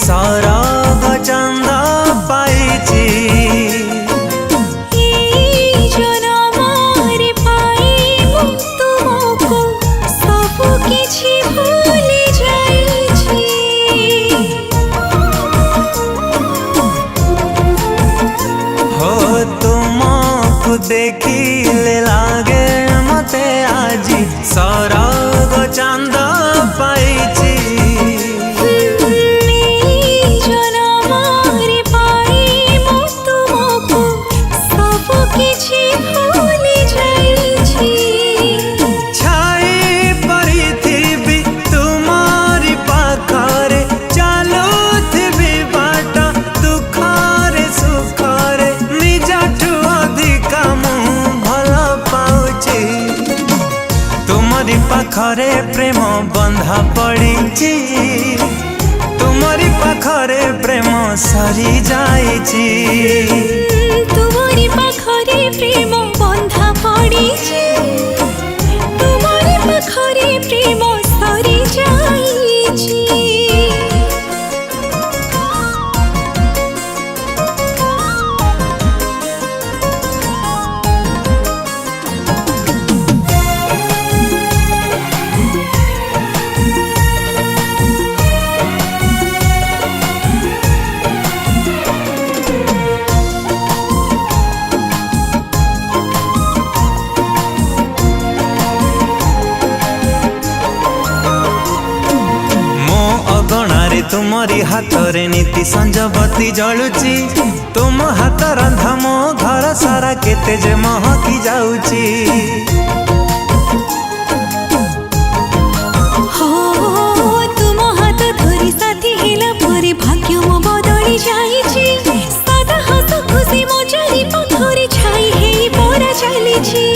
सरग चंद पाइछि देखिले लागे मते आजी सरग चंद पाइछि छाई पड़िथिबि तुमारी पाखरे चालुथिबि बाट दुखरे सुखरे निजठु अधिका तुमरी पाखरे प्रेम बंधा पड़िछि तुमरी पाखरे प्रेम सरी जाइछि तुमरी पाखरे प्रेम बंधा पड़िछि तुमरी पाखरे प्रेम सरी जाइछि तुमरी हाथरे नीति संजबती जलुची तुम हाथ रंधा मो घर सारा केते जे महकी जाउची हो तुम हाथ धरी साथी हेला परे भाग्य मो बदली जाइछि सदा हस खुशी मो चारि पाखरे छाई हेई परा चलिछि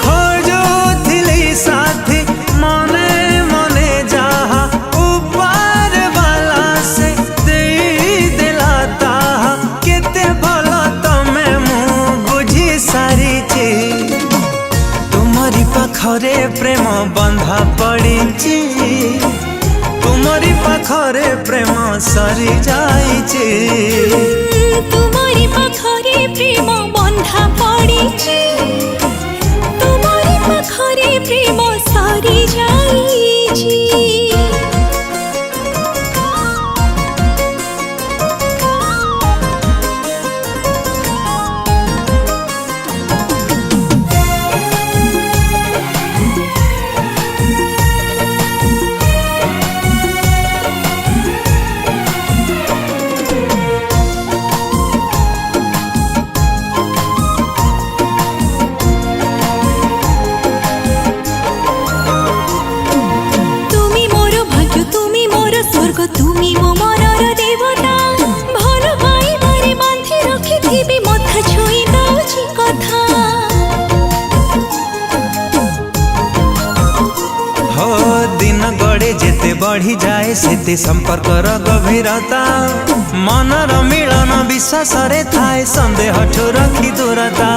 खोजो थिली साथी मने मने जाहा पाखरे प्रेम बंधा पड़िछि तुमरी पाखरे प्रेम सरी जाइछि तुमरी पाखरे प्रेम बंधा पड़िछि तुमरी पाखरे प्रेम सरी जाइछि तुमी मो मनर देवता भल पाइबारे बांधि रखिथिबि मथा छुई दउछि कथा हो दिन गड़े जेते बढ़ी जाए सेते संपर्कर गभीरता मनर मिलन विश्वास रे थाए संदेह ठो रखी दूरता।